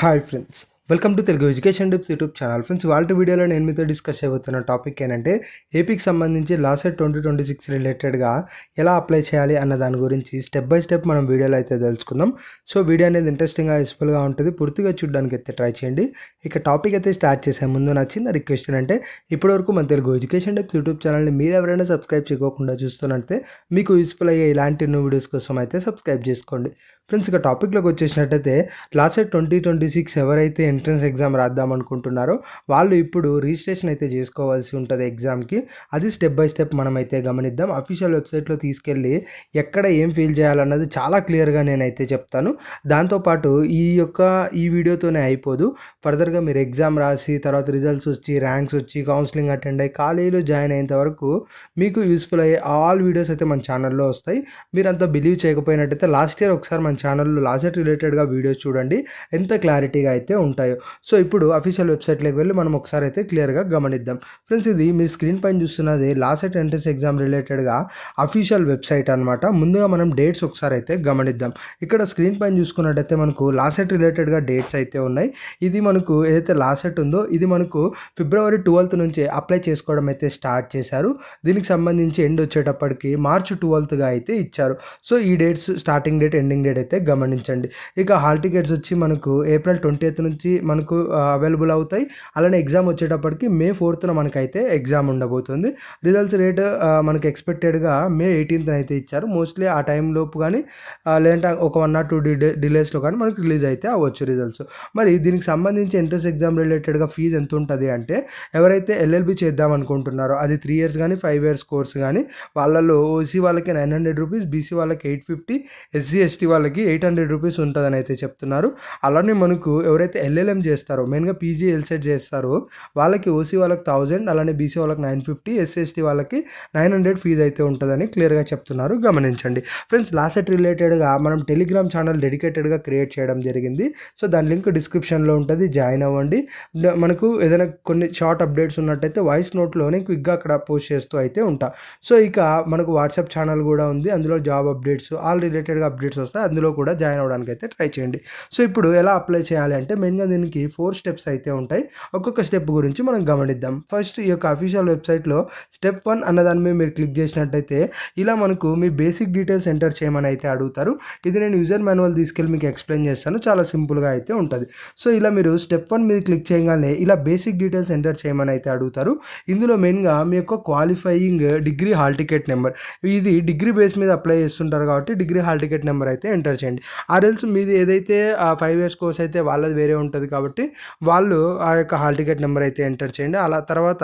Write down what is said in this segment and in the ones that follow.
Hi friends, welcome to Telugu education tips YouTube channel. Friends, వాళ్ళ వీడియోలో నేను మీతో డిస్కస్ చేయబోతున్న టాపిక్ ఏంటంటే ఏపీకి సంబంధించి లాసెట్ 2026 రిలేటెడ్గా ఎలా అప్లై చేయాలి అన్న దాని గురించి స్టెప్ బై స్టెప్ మనం వీడియోలో అయితే తెలుసుకుందాం. సో వీడియో అనేది ఇంట్రెస్టింగ్గా యూస్ఫుల్గా ఉంటుంది, పూర్తిగా చూడడానికి అయితే ట్రై చేయండి. ఇక టాపిక్ అయితే స్టార్ట్ చేసే ముందు నా చిన్న రిక్వెస్ట్ ఏంటంటే ఇప్పటివరకు మన తెలుగు ఎడ్యుకేషన్ టిప్స్ యూట్యూబ్ ఛానల్ని మీరు ఎవరైనా సబ్స్క్రైబ్ చేయకుండా చూస్తున్నట్టే మీకు యూస్ఫుల్ అయ్యే ఇలాంటి ఎన్నో వీడియోస్ కోసం అయితే సబ్స్క్రైబ్ చేసుకోండి. ఫ్రెండ్స్, ఇక టాపిక్లోకి వచ్చేసినట్టయితే లాసెట్ 2026 ఎవరైతే ఎంట్రన్స్ ఎగ్జామ్ రాద్దాం అనుకుంటున్నారో వాళ్ళు ఇప్పుడు రిజిస్ట్రేషన్ అయితే చేసుకోవాల్సి ఉంటుంది ఎగ్జామ్కి. అది స్టెప్ బై స్టెప్ మనమైతే గమనిద్దాం. అఫీషియల్ వెబ్సైట్లో తీసుకెళ్ళి ఎక్కడ ఏం ఫీల్ చేయాలన్నది చాలా క్లియర్గా నేనైతే చెప్తాను. దాంతోపాటు ఈ వీడియోతోనే అయిపోదు. ఫర్దర్గా మీరు ఎగ్జామ్ రాసి తర్వాత రిజల్ట్స్ వచ్చి ర్యాంక్స్ వచ్చి కౌన్సిలింగ్ అటెండ్ అయ్యి కాలేజీలో జాయిన్ అయ్యేంత వరకు మీకు యూస్ఫుల్ అయ్యే ఆల్ వీడియోస్ అయితే మన ఛానల్లో వస్తాయి. మీరంతా బిలీవ్ చేయకపోయినట్టయితే లాస్ట్ ఇయర్ ఒకసారి మన ఛానల్లో లాసెట్ రిలేటెడ్గా వీడియోస్ చూడండి, ఎంత క్లారిటీగా అయితే ఉంటాయో. సో ఇప్పుడు అఫీషియల్ వెబ్సైట్లోకి వెళ్ళి మనం ఒకసారి అయితే క్లియర్గా గమనిద్దాం. ఫ్రెండ్స్, ఇది మీరు స్క్రీన్ పైన చూస్తున్నది లాసెట్ ఎంట్రన్స్ ఎగ్జామ్ రిలేటెడ్గా అఫీషియల్ వెబ్సైట్ అనమాట. ముందుగా మనం డేట్స్ ఒకసారి అయితే గమనిద్దాం. ఇక్కడ స్క్రీన్ పైన చూసుకున్నట్టయితే మనకు లాసెట్ రిలేటెడ్గా డేట్స్ అయితే ఉన్నాయి. ఇది మనకు ఏదైతే లాసెట్ ఉందో ఇది మనకు ఫిబ్రవరి 12th నుంచి అప్లై చేసుకోవడం అయితే స్టార్ట్ చేశారు. దీనికి సంబంధించి ఎండ్ వచ్చేటప్పటికి మార్చ్ 12th అయితే ఇచ్చారు. సో ఈ dates starting date ending date అయితే గమనించండి. ఇక హాల్ టికెట్స్ వచ్చి మనకు ఏప్రిల్ 20th నుంచి మనకు అవైలబుల్ అవుతాయి. అలానే ఎగ్జామ్ వచ్చేటప్పటికి మే 4th మనకైతే ఎగ్జామ్ ఉండబోతుంది. రిజల్ట్స్ రేట్ మనకి ఎక్స్పెక్టెడ్గా మే 18th అయితే ఇచ్చారు. మోస్ట్లీ ఆ టైం లోపు కానీ లేదంటే ఒక 1 or 2 డిలేస్లో కానీ మనకు రిలీజ్ అయితే అవ్వచ్చు రిజల్ట్స్. మరి దీనికి సంబంధించి ఎంట్రన్స్ ఎగ్జామ్ రిలేటెడ్గా ఫీజు ఎంత ఉంటుంది అంటే ఎవరైతే ఎల్ఎల్బి చేద్దాం అనుకుంటున్నారో అది 3 years కానీ 5 years కోర్స్ కానీ వాళ్ళలో ఓసీ వాళ్ళకి 900 రూపీస్, బీసీ వాళ్ళకి 850, ఎస్సీ ఎస్టీ వాళ్ళకి 800 రూపీస్ ఉంటుందని అయితే చెప్తున్నారు. అలానే మనకు ఎవరైతే ఎల్ఎల్ఎం చేస్తారో మెయిన్గా పీజీ ఎల్సెట్ చేస్తారో వాళ్ళకి ఓసీ వాళ్ళకి 1000, అలానే బీసీ వాళ్ళకి 950, ఎస్సీ ఎస్టీ వాళ్ళకి 900 ఫీజు అయితే ఉంటుందని క్లియర్గా చెప్తున్నారు, గమనించండి. ఫ్రెండ్స్, లాసెట్ రిలేటెడ్గా మనం టెలిగ్రామ్ ఛానల్ డెడికేటెడ్గా క్రియేట్ చేయడం జరిగింది. సో దాని లింక్ డిస్క్రిప్షన్లో ఉంటుంది, జాయిన్ అవ్వండి. మనకు ఏదైనా కొన్ని షార్ట్ అప్డేట్స్ ఉన్నట్టయితే వాయిస్ నోట్లోనే క్విక్గా అక్కడ పోస్ట్ చేస్తూ అయితే ఉంటా. సో ఇక మనకు వాట్సాప్ ఛానల్ కూడా ఉంది, అందులో జాబ్ అప్డేట్స్ ఆల్ రిలేటెడ్గా అప్డేట్స్ వస్తాయి, అందులో కూడా జాయిన్ అవ్వడానికి అయితే ట్రై చేయండి. సో ఇప్పుడు ఎలా అప్లై చేయాలి అంటే మెయిన్గా దీనికి 4 steps అయితే ఉంటాయి. ఒక్కొక్క స్టెప్ గురించి మనం గమనిద్దాం. ఫస్ట్ ఈ యొక్క అఫీషియల్ వెబ్సైట్లో స్టెప్ 1 అన్నదాని మీద మీరు క్లిక్ చేసినట్టయితే ఇలా మనకు మీ బేసిక్ డీటెయిల్స్ ఎంటర్ చేయమని అయితే అడుగుతారు. ఇది నేను యూజర్ మాన్యువల్ తీసుకెళ్ళి మీకు ఎక్స్ప్లెయిన్ చేస్తాను, చాలా సింపుల్గా అయితే ఉంటుంది. సో ఇలా మీరు స్టెప్ 1 మీద క్లిక్ చేయగానే ఇలా బేసిక్ డీటెయిల్స్ ఎంటర్ చేయమని అయితే అడుగుతారు. ఇందులో మెయిన్గా మీ యొక్క qualifying degree hall ticket number, ఇది డిగ్రీ బేస్ మీద అప్లై చేస్తుంటారు కాబట్టి డిగ్రీ హాల్ టికెట్ నెంబర్ అయితే ఎంటర్ చేయండి. ఆర్ఎల్స్ మీది ఏదైతే 5 years కోర్స్ అయితే వాళ్ళది వేరే ఉంటుంది కాబట్టి వాళ్ళు ఆ యొక్క హాల్ టికెట్ నెంబర్ అయితే ఎంటర్ చేయండి. అలా తర్వాత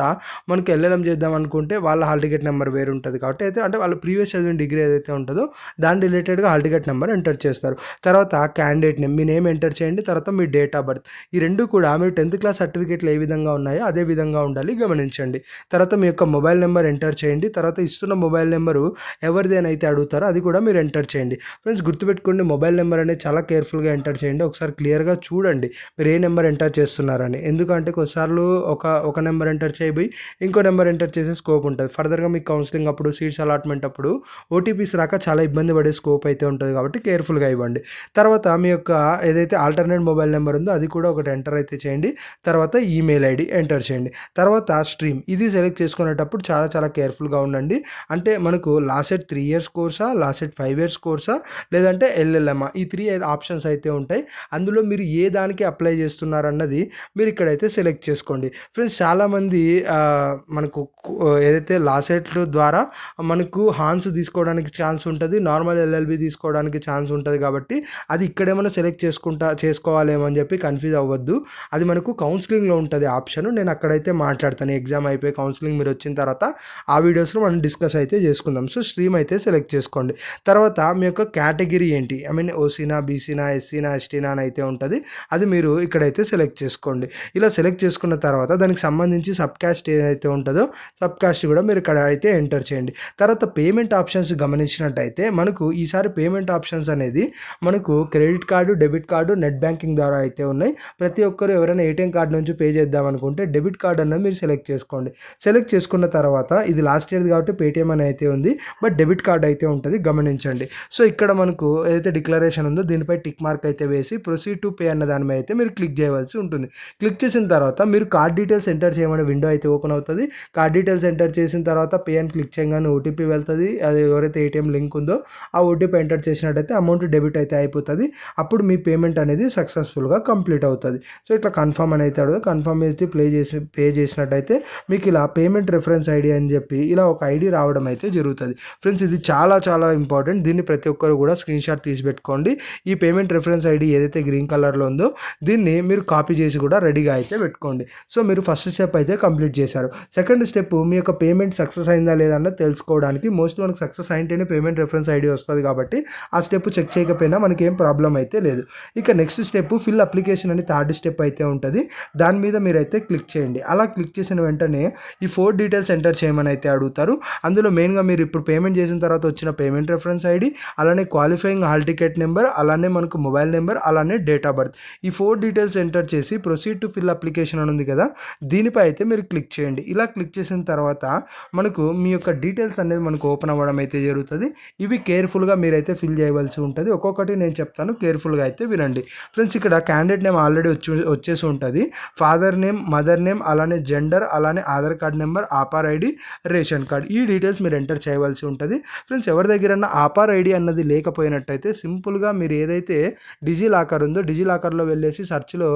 మనకి ఎల్ఎల్ఎం చేద్దాం అనుకుంటే వాళ్ళ హాల్ టికెట్ నెంబర్ వేరు ఉంటుంది కాబట్టి అయితే అంటే వాళ్ళు ప్రీవియస్ చదివిన డిగ్రీ ఏదైతే ఉంటుందో దాని రిలేటెడ్గా హాల్ టికెట్ నెంబర్ ఎంటర్ చేస్తారు. తర్వాత క్యాండిడేట్ నేమ్, మీ నేమ్ ఎంటర్ చేయండి. తర్వాత మీ డేట్ ఆఫ్ బర్త్, ఈ రెండు కూడా మీరు 10th క్లాస్ సర్టిఫికేట్లు ఏ విధంగా ఉన్నాయో అదే విధంగా ఉండాలి, గమనించండి. తర్వాత మీ యొక్క మొబైల్ నెంబర్ ఎంటర్ చేయండి. తర్వాత ఇస్తున్న మొబైల్ నెంబరు ఎవరిది అని అయితే అడుగుతారో అది కూడా మీరు ఎంటర్ చేయండి. ఫ్రెండ్స్, గుర్తుపెట్టుకోండి, మొబైల్ నెంబర్ అనేది చాలా కేర్ఫుల్గా ఎంటర్ చేయండి. ఒకసారి క్లియర్గా చూడండి మీరు ఏ నెంబర్ ఎంటర్ చేస్తున్నారని. ఎందుకంటే కొన్నిసార్లు ఒక నెంబర్ ఎంటర్ చేయబోయి ఇంకో నెంబర్ ఎంటర్ చేసే స్కోప్ ఉంటుంది. ఫర్దర్గా మీకు కౌన్సిలింగ్ అప్పుడు సీట్స్ అలాట్మెంట్ అప్పుడు ఓటీపీస్ రాక చాలా ఇబ్బంది పడే స్కోప్ అయితే ఉంటుంది కాబట్టి కేర్ఫుల్గా ఇవ్వండి. తర్వాత మీ యొక్క ఏదైతే ఆల్టర్నేట్ మొబైల్ నెంబర్ ఉందో అది కూడా ఒకటి ఎంటర్ అయితే చేయండి. తర్వాత ఈమెయిల్ ఐడి ఎంటర్ చేయండి. తర్వాత స్ట్రీమ్, ఇది సెలెక్ట్ చేసుకునేటప్పుడు చాలా చాలా కేర్ఫుల్గా ఉండండి. అంటే మనకు లాసెట్ 3 years కోర్సా, లాసెట్ 5 years కోర్సా, లేదంటే ఎల్ఎల్ఎం, ఈ 3 ఆప్షన్స్ అయితే ఉంటాయి. అందులో మీరు ఏ దానికి అప్లై చేస్తున్నారన్నది మీరు ఇక్కడైతే సెలెక్ట్ చేసుకోండి. ఫ్రెండ్స్, చాలామంది మనకు ఏదైతే లాసెట్లు ద్వారా మనకు హాన్స్ తీసుకోవడానికి ఛాన్స్ ఉంటుంది, నార్మల్ ఎల్ఎల్బి తీసుకోవడానికి ఛాన్స్ ఉంటుంది కాబట్టి అది ఇక్కడేమైనా సెలెక్ట్ చేసుకోవాలేమో అని చెప్పి కన్ఫ్యూజ్ అవ్వద్దు. అది మనకు కౌన్సిలింగ్లో ఉంటుంది ఆప్షన్, నేను అక్కడైతే మాట్లాడతాను. ఎగ్జామ్ అయిపోయి కౌన్సిలింగ్ మీరు వచ్చిన తర్వాత ఆ వీడియోస్లో మనం డిస్కస్ అయితే చేసుకుందాం. సో స్ట్రీమ్ అయితే సెలెక్ట్ చేసుకోండి. తర్వాత మీ యొక్క కేటగిరీ ఏంటి, ఐ మీన్ ఓసీనా, బీసీనా, ఎస్సీనా, ఎస్టీనా అని అయితే ఉంటుంది, అది మీరు ఇక్కడైతే సెలెక్ట్ చేసుకోండి. ఇలా సెలెక్ట్ చేసుకున్న తర్వాత దానికి సంబంధించి సబ్ క్యాస్ట్ ఏదైతే ఉంటుందో సబ్ క్యాస్ట్ కూడా మీరు ఇక్కడ అయితే ఎంటర్ చేయండి. తర్వాత పేమెంట్ ఆప్షన్స్ గమనించినట్టయితే మనకు ఈసారి పేమెంట్ ఆప్షన్స్ అనేది మనకు credit card, debit card, net banking ద్వారా అయితే ఉన్నాయి. ప్రతి ఒక్కరు ఎవరైనా ఏటీఎం కార్డు నుంచి పే చేద్దాం అనుకుంటే డెబిట్ కార్డు అన్నది మీరు సెలెక్ట్ చేసుకోండి. సెలెక్ట్ చేసుకున్న తర్వాత ఇది లాస్ట్ ఇయర్ కాబట్టి పేటిఎం అని అయితే ఉంది, బట్ డెబిట్ కార్డ్ అయితే ఉంటుంది, గమనించండి. సో ఇక్కడ మనకు ఏదైతే డిక్లరేషన్ ఉందో దీనిపై టిక్ మార్క్ అయితే వేసి ప్రొసీడ్ టు పే అన్న దాని మీద అయితే మీరు మీరు క్లిక్ చేయవలసి ఉంటుంది. క్లిక్ చేసిన తర్వాత మీరు కార్డ్ డీటెయిల్స్ ఎంటర్ చేయమనే విండో అయితే ఓపెన్ అవుతుంది. కార్డ్ డీటెయిల్స్ ఎంటర్ చేసిన తర్వాత పే అని క్లిక్ చేయగానే ఓటీపీ వెళ్తుంది. అది ఎవరైతే ఏటీఎం లింక్ ఉందో ఆ ఓటీపీ ఎంటర్ చేసినట్టయితే అమౌంట్ డెబిట్ అయితే అయిపోతుంది. అప్పుడు మీ పేమెంట్ అనేది సక్సెస్ఫుల్గా కంప్లీట్ అవుతుంది. సో ఇట్లా కన్ఫర్మ్ అని అయితే అడుగు కన్ఫర్మ్ చేసి పే చేసినట్టయితే మీకు ఇలా పేమెంట్ రిఫరెన్స్ ఐడి అని చెప్పి ఇలా ఒక ఐడి రావడం అయితే జరుగుతుంది. ఫ్రెండ్స్ ఇది చాలా చాలా ఇంపార్టెంట్. దీన్ని ప్రతి ఒక్కరు కూడా స్క్రీన్ షాట్ తీసి పెట్టుకోండి. ఈ పేమెంట్ రిఫరెన్స్ ఐడి ఏదైతే గ్రీన్ కలర్లో ఉందో దీన్ని మీరు కాపీ చేసి కూడా రెడీగా అయితే పెట్టుకోండి. సో మీరు ఫస్ట్ స్టెప్ అయితే కంప్లీట్ చేశారు. సెకండ్ స్టెప్ మీ యొక్క పేమెంట్ సక్సెస్ అయిందా లేదా అన్నది తెలుసుకోవడానికి. మోస్ట్లీ మనకు సక్సెస్ అయింటేనే పేమెంట్ రిఫరెన్స్ ఐడి వస్తుంది కాబట్టి ఆ స్టెప్ చెక్ చేయకపోయినా మనకి ఏం ప్రాబ్లం అయితే లేదు. ఇక నెక్స్ట్ స్టెప్ ఫిల్ అప్లికేషన్ అని థర్డ్ స్టెప్ అయితే ఉంటుంది. దాని మీద మీరైతే క్లిక్ చేయండి. అలా క్లిక్ చేసిన వెంటనే ఈ 4 డీటెయిల్స్ ఎంటర్ చేయమని అయితే అడుగుతారు. అందులో మెయిన్గా మీరు ఇప్పుడు పేమెంట్ చేసిన తర్వాత వచ్చిన పేమెంట్ రెఫరెన్స్ ఐడి, అలానే క్వాలిఫైయింగ్ హాల్ టికెట్ నెంబర్, అలానే మనకు మొబైల్ నెంబర్, అలానే డేట్ ఆఫ్ బర్త్, ఈ 4 డీటెయిల్స్ ఎంటర్ చేసి ప్రొసీడ్ టు ఫిల్ అప్లికేషన్ అని ఉంది కదా, దీనిపై అయితే మీరు క్లిక్ చేయండి. ఇలా క్లిక్ చేసిన తర్వాత మనకు మీ యొక్క డీటెయిల్స్ అనేది మనకు ఓపెన్ అవ్వడం అయితే జరుగుతుంది. ఇవి కేర్ఫుల్గా మీరైతే ఫిల్ చేయవలసి ఉంటుంది. ఒక్కొక్కటి నేను చెప్తాను, కేర్ఫుల్గా అయితే వినండి. ఫ్రెండ్స్ ఇక్కడ క్యాండిడేట్ నేమ్ ఆల్రెడీ వచ్చేసి ఉంటుంది. ఫాదర్ నేమ్, మదర్ నేమ్, అలానే జెండర్, అలానే Aadhaar card number, ఆపార్ ID, ration card, ఈ డీటెయిల్స్ మీరు ఎంటర్ చేయవలసి ఉంటుంది. ఫ్రెండ్స్ ఎవరి దగ్గర ఆపార్ ఐడి అన్నది లేకపోయినట్టయితే సింపుల్గా మీరు ఏదైతే డిజిలాకర్ ఉందో డిజిలాకర్లో వెళ్ళేసి సెర్చ్లో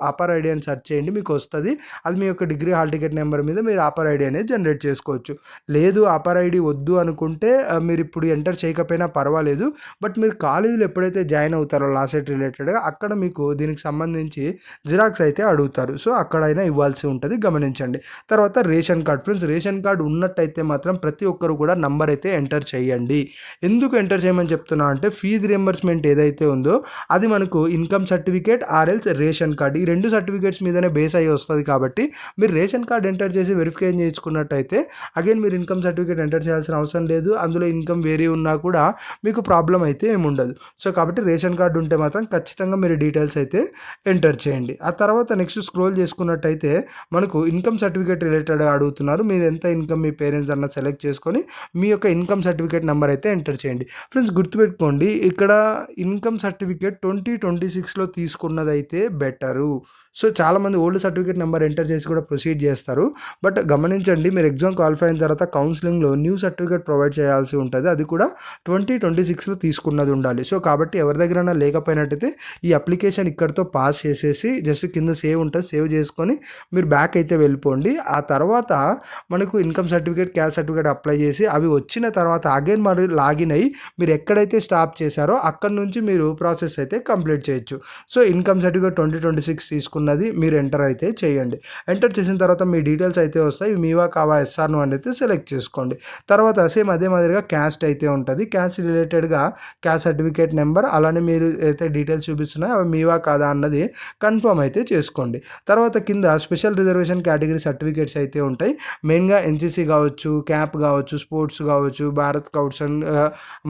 ఆపార్ ఐడి అని సెర్చ్ చేయండి, మీకు వస్తుంది. అది మీ యొక్క డిగ్రీ హాల్ టికెట్ నెంబర్ మీద మీరు ఆపార్ ఐడి అనేది జనరేట్ చేసుకోవచ్చు. లేదు ఆపార్ ఐడి వద్దు అనుకుంటే మీరు ఇప్పుడు ఎంటర్ చేయకపోయినా పర్వాలేదు. బట్ మీరు కాలేజీలో ఎప్పుడైతే జాయిన్ అవుతారో లాసెట్ రిలేటెడ్గా అక్కడ మీకు దీనికి సంబంధించి జిరాక్స్ అయితే అడుగుతారు. సో అక్కడైనా ఇవ్వాల్సి ఉంటుంది, గమనించండి. తర్వాత ration card. Friends ration card ఉన్నట్టయితే మాత్రం ప్రతి ఒక్కరు కూడా నంబర్ అయితే ఎంటర్ చేయండి. ఎందుకు ఎంటర్ చేయమని చెప్తున్నా అంటే ఫీజు రియంబర్స్మెంట్ ఏదైతే ఉందో అది మనకు ఇన్కమ్ సర్టిఫికేట్ ఆర్ఎల్స్ రేషన్ కార్డ్, ఈ 2 సర్టిఫికేట్స్ మీదనే బేస్ అయ్యి వస్తుంది. కాబట్టి మీరు రేషన్ కార్డ్ ఎంటర్ చేసి వెరిఫికేషన్ చేయించుకున్నట్టయితే అగైన్ మీరు ఇన్కమ్ సర్టిఫికేట్ ఎంటర్ చేయాల్సిన అవసరం లేదు. అందులో ఇన్కమ్ వేరే ఉన్నా కూడా మీకు ప్రాబ్లం అయితే ఏముండదు. సో కాబట్టి రేషన్ కార్డు ఉంటే మాత్రం ఖచ్చితంగా మీరు డీటెయిల్స్ అయితే ఎంటర్ చేయండి. ఆ తర్వాత నెక్స్ట్ స్క్రోల్ చేసుకున్నట్టయితే మనకు ఇన్కమ్ సర్టిఫికేట్ రిలేటెడ్ అడుగుతున్నారు. మీరు ఎంత ఇన్కమ్ మీ పేరెంట్స్ అన్న సెలెక్ట్ చేసుకొని మీ యొక్క ఇన్కమ్ సర్టిఫికేట్ నెంబర్ అయితే ఎంటర్ చేయండి. ఫ్రెండ్స్ గుర్తుపెట్టుకోండి, ఇక్కడ ఇన్కమ్ సర్టిఫికేట్ 2026లో తీసుకున్నదైతే బెటరు. సో చాలామంది ఓల్డ్ సర్టిఫికేట్ నెంబర్ ఎంటర్ చేసి కూడా ప్రొసీడ్ చేస్తారు. బట్ గమనించండి, మీరు ఎగ్జామ్ క్వాలిఫై అయిన తర్వాత కౌన్సిలింగ్లో న్యూ సర్టిఫికేట్ ప్రొవైడ్ చేయాల్సి ఉంటుంది. అది కూడా 2026లో తీసుకున్నది ఉండాలి. సో కాబట్టి ఎవరి దగ్గరైనా లేకపోయినట్టయితే ఈ అప్లికేషన్ ఇక్కడితో పాస్ చేసేసి జస్ట్ కింద సేవ్ ఉంటుంది, సేవ్ చేసుకొని మీరు బ్యాక్ అయితే వెళ్ళిపోండి. ఆ తర్వాత మనకు income certificate, caste certificate apply చేసి అవి వచ్చిన తర్వాత అగైన్ మరి లాగిన్ అయ్యి మీరు ఎక్కడైతే స్టాప్ చేశారో అక్కడ నుంచి మీరు ప్రాసెస్ అయితే కంప్లీట్ చేయొచ్చు. సో ఇన్కమ్ సర్టిఫికేట్ 2026 తీసుకున్నది మీరు ఎంటర్ అయితే చేయండి. ఎంటర్ చేసిన తర్వాత మీ డీటెయిల్స్ అయితే వస్తాయి. మీవా కావా ఎస్ఆర్ను అని అయితే సెలెక్ట్ చేసుకోండి. తర్వాత సేమ్ అదే మాదిరిగా క్యాస్ట్ అయితే ఉంటుంది. క్యాస్ట్ రిలేటెడ్గా క్యాస్ట్ సర్టిఫికేట్ నెంబర్, అలానే మీరు అయితే డీటెయిల్స్ చూపిస్తున్నాయో అవి మీవా కాదా అన్నది కన్ఫర్మ్ అయితే చేసుకోండి. తర్వాత కింద స్పెషల్ రిజర్వేషన్ కేటగిరీ సర్టిఫికేట్స్ అయితే ఉంటాయి. మెయిన్గా ఎన్సీసీ కావచ్చు, క్యాప్ కావచ్చు, స్పోర్ట్స్ కావచ్చు, భారత్ స్కౌట్స్ అండ్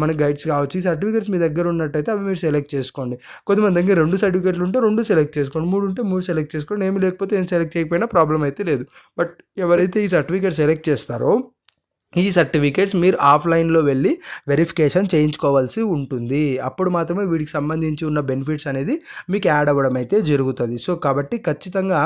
మన గైడ్స్ కావచ్చు, ఈ సర్టిఫికేట్స్ మీ దగ్గర ఉన్నట్టయితే అవి మీరు సెలెక్ట్ చేసుకోండి. కొంతమంది దగ్గర 2 సర్టిఫికేట్లు ఉంటే 2 సెలెక్ట్ చేసుకోండి, 3 ఉంటే 3 సెలెక్ట్ చేసుకోండి. ఏమి లేకపోతే ఏం సెలెక్ట్ చేయకపోయినా ప్రాబ్లం అయితే లేదు. బట్ ఎవరైతే ఈ సర్టిఫికేట్ సెలెక్ట్ చేస్తారో ఈ సర్టిఫికేట్స్ మీరు ఆఫ్లైన్లో వెళ్ళి వెరిఫికేషన్ చేయించుకోవాల్సి ఉంటుంది. అప్పుడు మాత్రమే వీటికి సంబంధించి ఉన్న బెనిఫిట్స్ అనేది మీకు యాడ్ అవ్వడం అయితే జరుగుతుంది. సో కాబట్టి ఖచ్చితంగా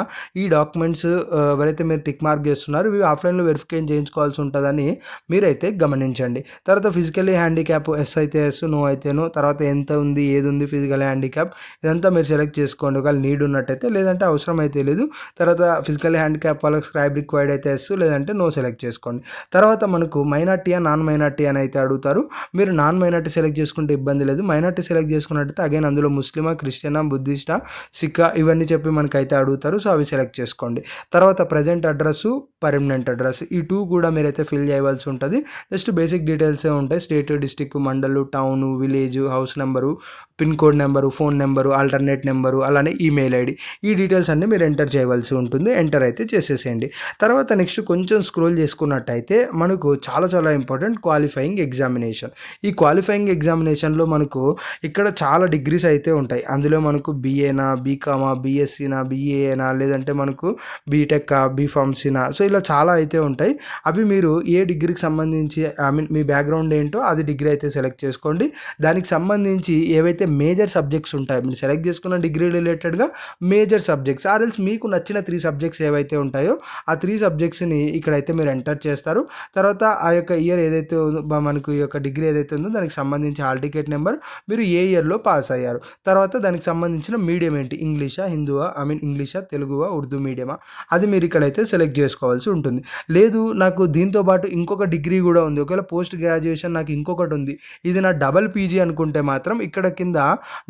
ఈ డాక్యుమెంట్స్ ఎవరైతే మీరు టిక్ మార్క్ చేస్తున్నారో ఇవి ఆఫ్లైన్లో వెరిఫికేషన్ చేయించుకోవాల్సి ఉంటుందని మీరైతే గమనించండి. తర్వాత ఫిజికల్లీ హ్యాండిక్యాప్ ఎస్ అయితే ఎస్, నో అయితే నో, తర్వాత ఎంత ఉంది, ఏది ఉంది ఫిజికల్ హ్యాండిక్యాప్, ఇదంతా మీరు సెలెక్ట్ చేసుకోండి ఒకవేళ నీడ్ ఉన్నట్టయితే, లేదంటే అవసరం అయితే లేదు. తర్వాత ఫిజికల్ హ్యాండిక్యాప్ వాళ్ళకి స్క్రైబ్ రిక్వైర్డ్ అయితే ఎస్, లేదంటే నో సెలెక్ట్ చేసుకోండి. తర్వాత మనకు మైనార్టీయా నాన్ మైనార్టీ అని అయితే అడుగుతారు. మీరు నాన్ మైనార్టీ సెలెక్ట్ చేసుకుంటే ఇబ్బంది లేదు. మైనార్టీ సెలెక్ట్ చేసుకున్నట్టయితే అగైన్ అందులో ముస్లిమా, క్రిస్టియనా, బుద్ధిస్టా, సిక్కా ఇవన్నీ చెప్పి మనకైతే అడుగుతారు. సో అవి సెలెక్ట్ చేసుకోండి. తర్వాత ప్రజెంట్ అడ్రస్, పర్మనెంట్ అడ్రస్, ఈ 2 కూడా మీరైతే ఫిల్ చేయవలసి ఉంటుంది. జస్ట్ బేసిక్ డీటెయిల్సే ఉంటాయి. స్టేట్, డిస్టిక్, మండలు, town, village, house number, pin code number, phone number, alternate number, అలానే ఈమెయిల్ ఐడి, ఈ డీటెయిల్స్ అన్నీ మీరు ఎంటర్ చేయవలసి ఉంటుంది. ఎంటర్ అయితే చేసేసేయండి. తర్వాత నెక్స్ట్ కొంచెం స్క్రోల్ చేసుకున్నట్టయితే మనకు చాలా చాలా ఇంపార్టెంట్ క్వాలిఫైయింగ్ ఎగ్జామినేషన్. ఈ క్వాలిఫైయింగ్ ఎగ్జామినేషన్లో మనకు ఇక్కడ చాలా డిగ్రీస్ అయితే ఉంటాయి. అందులో మనకు బీఏనా, బీకామా, బీఎస్సీనా, బీఏనా, లేదంటే మనకు బీటెక్కా, బీఫార్మసీనా, సో ఇలా చాలా అయితే ఉంటాయి. అవి మీరు ఏ డిగ్రీకి సంబంధించి మీ బ్యాక్గ్రౌండ్ ఏంటో అది డిగ్రీ అయితే సెలెక్ట్ చేసుకోండి. దానికి సంబంధించి ఏవైతే ఏవైతే మేజర్ సబ్జెక్ట్స్ ఉంటాయో మీరు సెలెక్ట్ చేసుకున్న డిగ్రీ రిలేటెడ్గా మేజర్ సబ్జెక్ట్స్ ఆర్ఎల్స్ మీకు నచ్చిన 3 సబ్జెక్ట్స్ ఏవైతే ఉంటాయో ఆ 3 సబ్జెక్ట్స్ని ఇక్కడైతే మీరు ఎంటర్ చేస్తారు. తర్వాత ఆ యొక్క ఇయర్ ఏదైతే మనకు ఈ యొక్క డిగ్రీ ఏదైతే ఉందో దానికి సంబంధించి హాల్ టికెట్ నెంబర్, మీరు ఏ ఇయర్లో పాస్ అయ్యారు, తర్వాత దానికి సంబంధించిన మీడియం ఏంటి, ఇంగ్లీషా, హిందూవా, ఇంగ్లీషా, తెలుగువా, ఉర్దూ మీడియమా, అది మీరు ఇక్కడైతే సెలెక్ట్ చేసుకోవాల్సి ఉంటుంది. లేదు నాకు దీంతో పాటు ఇంకొక డిగ్రీ కూడా ఉంది, ఒకవేళ పోస్ట్ గ్రాడ్యుయేషన్ నాకు ఇంకొకటి ఉంది, ఇది నా డబల్ పీజీ అనుకుంటే మాత్రం ఇక్కడ కింద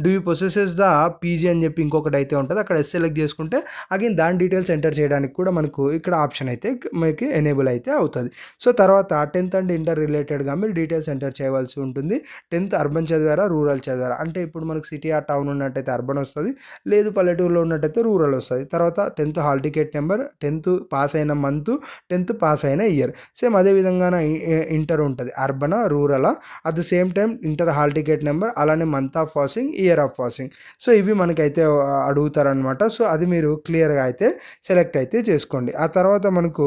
do you possesses the PG అని చెప్పి ఇంకొకటి అయితే ఉంటుంది, అక్కడ సెలెక్ట్ చేసుకుంటే అగైన్ దాని డీటెయిల్స్ ఎంటర్ చేయడానికి కూడా మనకు ఇక్కడ ఆప్షన్ అయితే మీకు ఎనేబుల్ అయితే అవుతుంది. సో తర్వాత 10th అండ్ ఇంటర్ రిలేటెడ్గా మీరు డీటెయిల్స్ ఎంటర్ చేయవలసి ఉంటుంది. 10th అర్బన్ చదివారా, రూరల్ చదివారా, అంటే ఇప్పుడు మనకు సిటీ ఆ టౌన్ ఉన్నట్టయితే అర్బన్ వస్తుంది, లేదు పల్లెటూరులో ఉన్నట్టయితే రూరల్ వస్తుంది. తర్వాత 10th hall ticket number, 10th pass అయిన మంత్, 10th పాస్ అయిన ఇయర్. సేమ్ అదేవిధంగా ఇంటర్ ఉంటుంది, అర్బనా rural, at the same time inter hall ticket number, అలానే month of passing, year of passing. So ఇవి మనకైతే అడుగుతారనమాట. సో అది మీరు క్లియర్గా అయితే సెలెక్ట్ అయితే చేసుకోండి. ఆ తర్వాత మనకు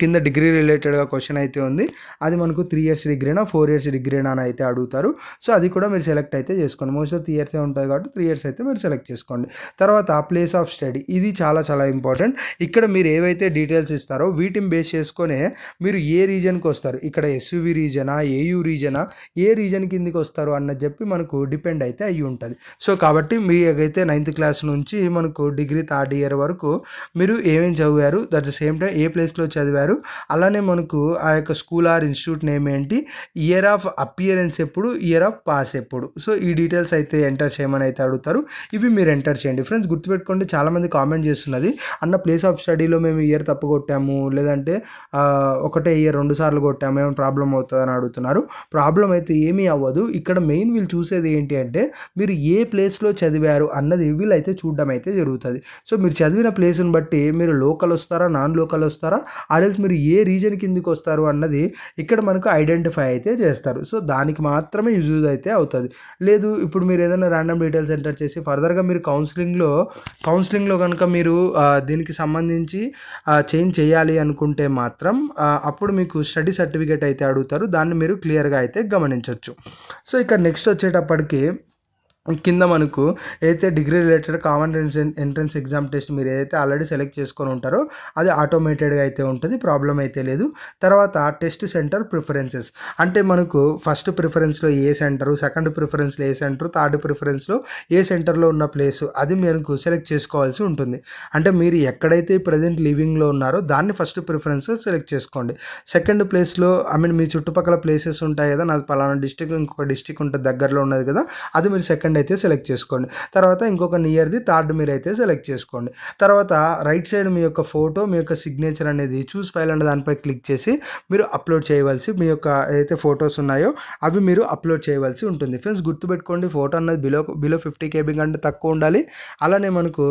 కింద డిగ్రీ రిలేటెడ్గా క్వశ్చన్ అయితే ఉంది, అది మనకు 3 years డిగ్రీనా 4 years డిగ్రీనా అని అయితే అడుగుతారు. సో అది కూడా మీరు సెలెక్ట్ అయితే చేసుకోండి. మోస్ట్ ఆఫ్ 3 years ఉంటుంది కాబట్టి 3 years అయితే మీరు సెలెక్ట్ చేసుకోండి. తర్వాత ప్లేస్ ఆఫ్ స్టడీ, ఇది చాలా చాలా ఇంపార్టెంట్. ఇక్కడ మీరు ఏవైతే డీటెయిల్స్ ఇస్తారో వీటిని బేస్ చేసుకొని మీరు ఏ రీజన్కి వస్తారు, ఇక్కడ ఎస్యూవి రీజనా, ఏయూ రీజనా, ఏ రీజన్ కిందికి వస్తారు అన్నది చెప్పి మనకు డిపెండ్ అయితే అయ్యి ఉంటుంది. సో కాబట్టి మీకైతే 9th క్లాస్ నుంచి మనకు డిగ్రీ 3rd year వరకు మీరు ఏమేమి చదివారు, అట్ ద సేమ్ టైం ఏ ప్లేస్లో చదివారు, అలానే మనకు ఆ యొక్క స్కూల్ ఆర్ ఇన్స్టిట్యూట్ నేమ్ ఏంటి, ఇయర్ ఆఫ్ అపియరెన్స్ ఎప్పుడు, ఇయర్ ఆఫ్ పాస్ ఎప్పుడు. సో ఈ డీటెయిల్స్ అయితే ఎంటర్ చేయమని అయితే అడుగుతారు. ఇవి మీరు ఎంటర్ చేయండి. ఫ్రెండ్స్ గుర్తుపెట్టుకోండి, చాలామంది కామెంట్ చేస్తున్నది, అన్న ప్లేస్ ఆఫ్ స్టడీలో మేము ఇయర్ తప్పు కొట్టాము, లేదంటే ఒకటే ఇయర్ 2 సార్లు కొట్టాము, ఏమైనా ప్రాబ్లం అవుతుందని అడుగుతున్నారు. ప్రాబ్లం అయితే ఏమీ అవ్వదు. ఇక్కడ మెయిన్ వీళ్ళు చూసేది ఏంటి అంటే మీరు ఏ ప్లేస్లో చదివారు అన్నది వీళ్ళైతే చూడడం అయితే జరుగుతుంది. సో మీరు చదివిన ప్లేస్ని బట్టి మీరు లోకల్ వస్తారా, నాన్ లోకల్ వస్తారా, ఆర్ఎల్స్ మీరు ఏ రీజన్ కిందికి వస్తారు అన్నది ఇక్కడ మనకు ఐడెంటిఫై అయితే చేస్తారు. సో దానికి మాత్రమే యూజ్ అయితే అవుతుంది. లేదు ఇప్పుడు మీరు ఏదైనా ర్యాండమ్ డీటెయిల్స్ ఎంటర్ చేసి ఫర్దర్గా మీరు కౌన్సిలింగ్లో కనుక మీరు దీనికి సంబంధించి చేంజ్ చేయాలి అనుకుంటే మాత్రం అప్పుడు మీకు స్టడీ సర్టిఫికేట్ అయితే అడుగుతారు, దాన్ని మీరు క్లియర్గా అయితే గమనించవచ్చు. సో ఇక నెక్స్ట్ వచ్చేటప్పటికి కింద మనకు ఏదైతే degree related common entrance exam test మీరు ఏదైతే ఆల్రెడీ సెలెక్ట్ చేసుకొని ఉంటారో అది ఆటోమేటెడ్గా అయితే ఉంటుంది, ప్రాబ్లం అయితే లేదు. తర్వాత టెస్ట్ సెంటర్ ప్రిఫరెన్సెస్, అంటే మనకు ఫస్ట్ ప్రిఫరెన్స్లో ఏ సెంటరు, సెకండ్ ప్రిఫరెన్స్లో ఏ సెంటరు, థర్డ్ ప్రిఫరెన్స్లో ఏ సెంటర్లో ఉన్న ప్లేసు అది మీకు సెలెక్ట్ చేసుకోవాల్సి ఉంటుంది. అంటే మీరు ఎక్కడైతే ప్రజెంట్ లివింగ్లో ఉన్నారో దాన్ని ఫస్ట్ ప్రిఫరెన్స్ సెలెక్ట్ చేసుకోండి. సెకండ్ ప్లేస్లో మీ చుట్టుపక్కల ప్లేసెస్ ఉంటాయి కదా, నాది పలానా డిస్టిక్, ఇంకొక డిస్టిక్ ఉంటుంది దగ్గరలో ఉన్నది కదా, అది మీరు సెకండ్ అయితే సెలెక్ట్ చేసుకోండి. తర్వాత ఇంకొక నియర్ది థర్డ్ మీరు అయితే సెలెక్ట్ చేసుకోండి. తర్వాత రైట్ సైడ్ మీ యొక్క ఫోటో, మీ యొక్క సిగ్నేచర్ అనేది చూస్ ఫైల్ అనే దానిపై క్లిక్ చేసి మీరు అప్లోడ్ చేయవలసి, మీ యొక్క ఏదైతే ఫొటోస్ ఉన్నాయో అవి మీరు అప్లోడ్ చేయవలసి ఉంటుంది. ఫ్రెండ్స్ గుర్తుపెట్టుకోండి, ఫోటో అన్నది బిలో 50 KB కంటే తక్కువ ఉండాలి. అలానే మనకు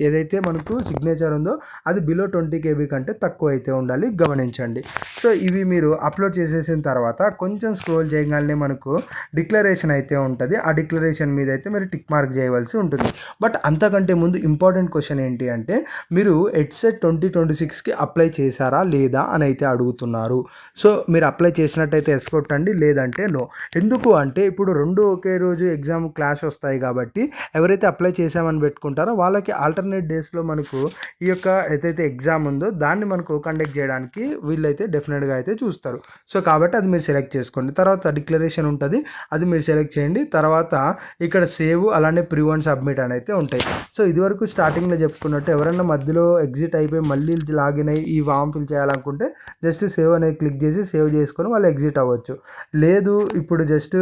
ఏదైతే మనకు సిగ్నేచర్ ఉందో అది బిలో 20 KB కంటే తక్కువ అయితే ఉండాలి, గమనించండి. సో ఇవి మీరు అప్లోడ్ చేసేసిన తర్వాత కొంచెం స్క్రోల్ చేయగానే మనకు డిక్లరేషన్ అయితే ఉంటుంది. ఆ డిక్లరేషన్ మీద అయితే మీరు టిక్ మార్క్ చేయవలసి ఉంటుంది. బట్ అంతకంటే ముందు ఇంపార్టెంట్ క్వశ్చన్ ఏంటి అంటే మీరు ఎడ్సెట్ 2026కి అప్లై చేశారా లేదా అని అయితే అడుగుతున్నారు. సో మీరు అప్లై చేసినట్టయితే ఎస్ కొట్టండి, లేదంటే నో. ఎందుకు అంటే ఇప్పుడు 2 ఒకే రోజు ఎగ్జామ్ క్లాష్ వస్తాయి కాబట్టి ఎవరైతే అప్లై చేసామని పెట్టుకుంటారో వాళ్ళకి ఆల్టర్నేట్ డేస్లో మనకు ఈ యొక్క ఏదైతే ఎగ్జామ్ ఉందో దాన్ని మనకు కండక్ట్ చేయడానికి వీళ్ళైతే డెఫినెట్గా అయితే చూస్తారు. సో కాబట్టి అది మీరు సెలెక్ట్ చేసుకోండి. తర్వాత డిక్లరేషన్ ఉంటుంది, అది మీరు సెలెక్ట్ చేయండి. తర్వాత ఇక్కడ సేవ్, అలానే ప్రివ్ అండ్ సబ్మిట్ అని అయితే ఉంటాయి. సో ఇదివరకు స్టార్టింగ్లో చెప్పుకున్నట్టు ఎవరైనా మధ్యలో ఎగ్జిట్ అయిపోయి మళ్ళీ లాగిన్ అయ్యి ఈ ఫామ్ ఫిల్ చేయాలనుకుంటే జస్ట్ సేవ్ అనేది క్లిక్ చేసి సేవ్ చేసుకొని వాళ్ళు ఎగ్జిట్ అవ్వచ్చు. లేదు ఇప్పుడు జస్ట్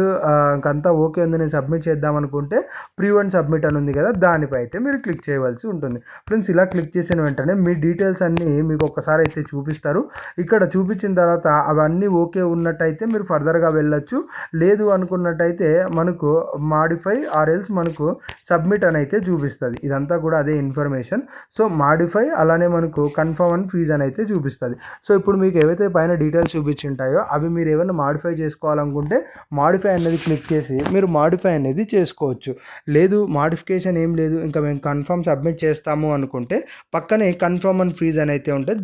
ఇంకంతా ఓకే ఉంది నేను సబ్మిట్ చేద్దాం అనుకుంటే ప్రివ్ అండ్ సబ్మిట్ అని ఉంది కదా, దానిపై అయితే మీరు క్లిక్ చేయవలసి ఉంటుంది. ఫ్రెండ్స్ ఇలా క్లిక్ చేసిన వెంటనే మీ డీటెయిల్స్ అన్నీ మీకు ఒక్కసారి అయితే చూపిస్తారు. ఇక్కడ చూపించిన తర్వాత అవన్నీ ఓకే ఉన్నట్టయితే మీరు ఫర్దర్గా వెళ్ళొచ్చు. లేదు అనుకున్నట్టయితే మనకు మాడిఫై మాడిఫై ఆర్ ఎల్స్ మనకు సబ్మిట్ అని అయితే చూపిస్తుంది. ఇదంతా కూడా అదే ఇన్ఫర్మేషన్. సో మాడిఫై అలానే మనకు కన్ఫర్మ్ అండ్ ఫీజ్ అని అయితే చూపిస్తుంది. సో ఇప్పుడు మీకు ఏవైతే పైన డీటెయిల్స్ చూపించుంటాయో అవి మీరు ఏమైనా మాడిఫై చేసుకోవాలనుకుంటే మాడిఫై అనేది క్లిక్ చేసి మీరు మాడిఫై అనేది చేసుకోవచ్చు. లేదు మాడిఫికేషన్ ఏం లేదు, ఇంకా మేము కన్ఫర్మ్ సబ్మిట్ చేస్తాము అనుకుంటే పక్కనే కన్ఫర్మ్ అండ్ ఫ్రీజ్ అని అయితే ఉంటుంది,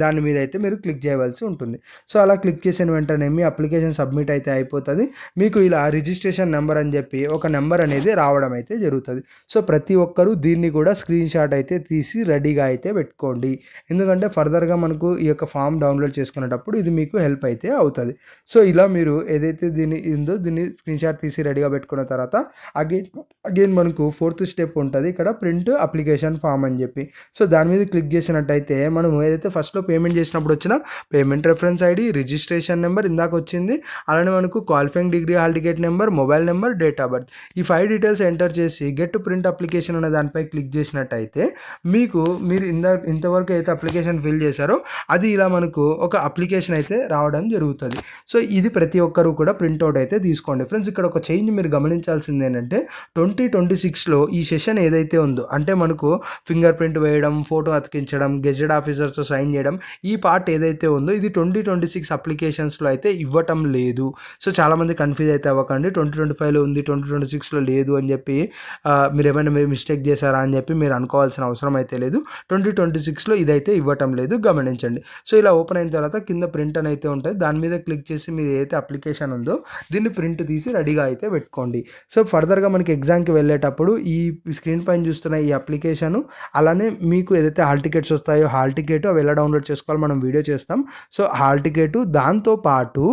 దాని మీద అయితే మీరు క్లిక్ చేయవలసి ఉంటుంది. సో అలా క్లిక్ చేసిన వెంటనే మీ అప్లికేషన్ సబ్మిట్ అయితే అయిపోతుంది. మీకు ఇలా రిజిస్ట్రేషన్ నెంబర్ అని చెప్పి ఒక నెంబర్ అనేది రావడం అయితే జరుగుతుంది. సో ప్రతి ఒక్కరూ దీన్ని కూడా స్క్రీన్ షాట్ అయితే తీసి రెడీగా అయితే పెట్టుకోండి. ఎందుకంటే ఫర్దర్గా మనకు ఈ యొక్క ఫామ్ డౌన్లోడ్ చేసుకునేటప్పుడు ఇది మీకు హెల్ప్ అయితే అవుతుంది. సో ఇలా మీరు ఏదైతే దీన్ని స్క్రీన్ షాట్ తీసి రెడీగా పెట్టుకున్న తర్వాత అగైన్ మనకు 4th స్టెప్ ఉంటుంది ఇక్కడ, ప్రింట్ అప్లికేషన్ ఫామ్ అని చెప్పి. సో దాని మీద క్లిక్ చేసినట్టయితే మనం ఏదైతే ఫస్ట్లో పేమెంట్ చేసినప్పుడు వచ్చిన payment reference ID, registration number ఇందాక వచ్చింది, అలానే మనకు qualifying degree hall ticket number, mobile number, date of birth, ఈ 5 డీటెయిల్స్ ఎంటర్ చేసి గెట్ ప్రింట్ అప్లికేషన్ అనే దానిపై క్లిక్ చేసినట్టయితే మీరు ఇంతవరకు అయితే అప్లికేషన్ ఫిల్ చేశారో అది ఇలా మనకు ఒక అప్లికేషన్ అయితే రావడం జరుగుతుంది. సో ఇది ప్రతి ఒక్కరు కూడా ప్రింట్అవుట్ అయితే తీసుకోండి. ఫ్రెండ్స్ ఇక్కడ ఒక చేంజ్ మీరు గమనించాల్సింది ఏంటంటే 2026లో ఈ సెషన్ ఏదైతే ఉందో అంటే మనకు ఫింగర్ ప్రింట్ వేయడం, ఫోటో అతికించడం, గెజెట్ ఆఫీసర్తో సైన్ చేయడం, ఈ పార్ట్ ఏదైతే ఉందో ఇది 2026 అప్లికేషన్స్లో అయితే ఇవ్వటం లేదు. సో చాలామంది కన్ఫ్యూజ్ అయితే అవ్వకండి, 2025లో ఉంది 2026లో లేదు అని చెప్పి మీరు మిస్టేక్ చేశారా అని చెప్పి మీరు అనుకోవాల్సిన అవసరం అయితే లేదు. 2026లో ఇదైతే ఇవ్వటం లేదు, గమనించండి. సో ఇలా ఓపెన్ అయిన తర్వాత కింద ప్రింట్ అని అయితే ఉంటుంది, దాని మీద క్లిక్ చేసి మీరు ఏదైతే అప్లికేషన్ ఉందో దీన్ని ప్రింట్ తీసి రెడీగా అయితే పెట్టుకోండి. సో ఫర్దర్గా మనకి ఎగ్జామ్కి వెళ్ళేటప్పుడు ఈ స్క్రీన్ పైన చూస్తున్న ఈ అప్లికేషను అలానే మీకు ఏదైతే హాల్ టికెట్స్ వస్తాయో హాల్ టికెట్ అవి ఎలా డౌన్లోడ్ చేసుకోవాలి మనం వీడియో చేస్తాం. సో హాల్ టికెట్ దాంతోపాటు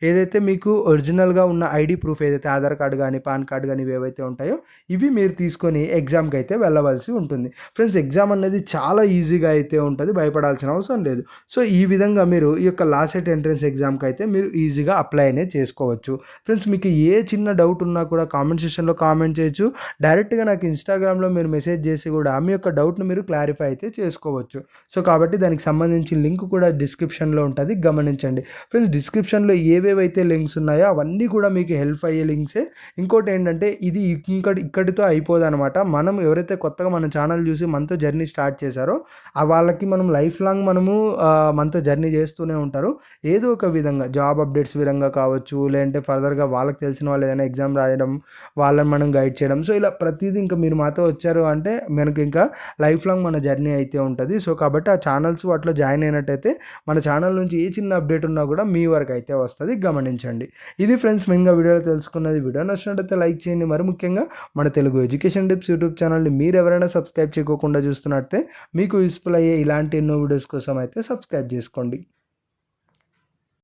ఏదైతే మీకు ఒరిజినల్గా ఉన్న ఐడి ప్రూఫ్ ఏదైతే ఆధార్ కార్డు కానీ పాన్ కార్డు కానీ ఇవి ఏవైతే ఉంటాయో ఇవి మీరు తీసుకొని ఎగ్జామ్కి అయితే వెళ్ళవలసి ఉంటుంది. ఫ్రెండ్స్ ఎగ్జామ్ అనేది చాలా ఈజీగా అయితే ఉంటుంది, భయపడాల్సిన అవసరం లేదు. సో ఈ విధంగా మీరు ఈ యొక్క లాస్ట్ సెట్ ఎంట్రన్స్ ఎగ్జామ్కి అయితే మీరు ఈజీగా అప్లై అనేది చేసుకోవచ్చు. ఫ్రెండ్స్ మీకు ఏ చిన్న డౌట్ ఉన్నా కూడా కామెంట్ సెక్షన్లో కామెంట్ చేయొచ్చు, డైరెక్ట్గా నాకు ఇన్స్టాగ్రామ్లో మీరు మెసేజ్ చేసి కూడా మీ యొక్క డౌట్ను మీరు క్లారిఫై అయితే చేసుకోవచ్చు. సో కాబట్టి దానికి సంబంధించిన లింక్ కూడా డిస్క్రిప్షన్లో ఉంటుంది, గమనించండి. ఫ్రెండ్స్ డిస్క్రిప్షన్లో ఏవేవైతే లింక్స్ ఉన్నాయో అవన్నీ కూడా మీకు హెల్ప్ అయ్యే లింక్సే. ఇంకోటి ఏంటంటే ఇది ఇక్కడితో అయిపోదన్నమాట. మనం ఎవరైతే కొత్తగా మన ఛానల్ చూసి మనతో జర్నీ స్టార్ట్ చేశారో వాళ్ళకి మనం లైఫ్ లాంగ్ మనతో జర్నీ చేస్తూనే ఉంటారు. ఏదో ఒక విధంగా జాబ్ అప్డేట్స్ విధంగా కావచ్చు, లేదంటే ఫర్దర్గా వాళ్ళకి తెలిసిన వాళ్ళు ఏదైనా ఎగ్జామ్ రాయడం, వాళ్ళని మనం గైడ్ చేయడం. సో ఇలా ప్రతిదీ ఇంకా మీరు మాతో వచ్చారు అంటే మనకు ఇంకా లైఫ్ లాంగ్ మన జర్నీ అయితే ఉంటుంది. సో కాబట్టి ఆ ఛానల్స్ వాటిలో జాయిన్ అయినట్టయితే మన ఛానల్ నుంచి ఏ చిన్న అప్డేట్ ఉన్నా కూడా మీ వరకు అయితే వస్తుంది, గమనించండి. ఇది ఫ్రెండ్స్ మెయిన్గా వీడియోలో తెలుసుకున్నది. వీడియో నచ్చినట్టయితే లైక్ చేయండి. మరి ముఖ్యంగా మన తెలుగు ఎడ్యుకేషన్ టిప్స్ యూట్యూబ్ ఛానల్ని మీరు ఎవరైనా సబ్స్క్రైబ్ చేయకుండా చూస్తున్నట్టే మీకు యూస్ఫుల్ అయ్యే ఇలాంటి ఎన్నో వీడియోస్ కోసం అయితే సబ్స్క్రైబ్ చేసుకోండి.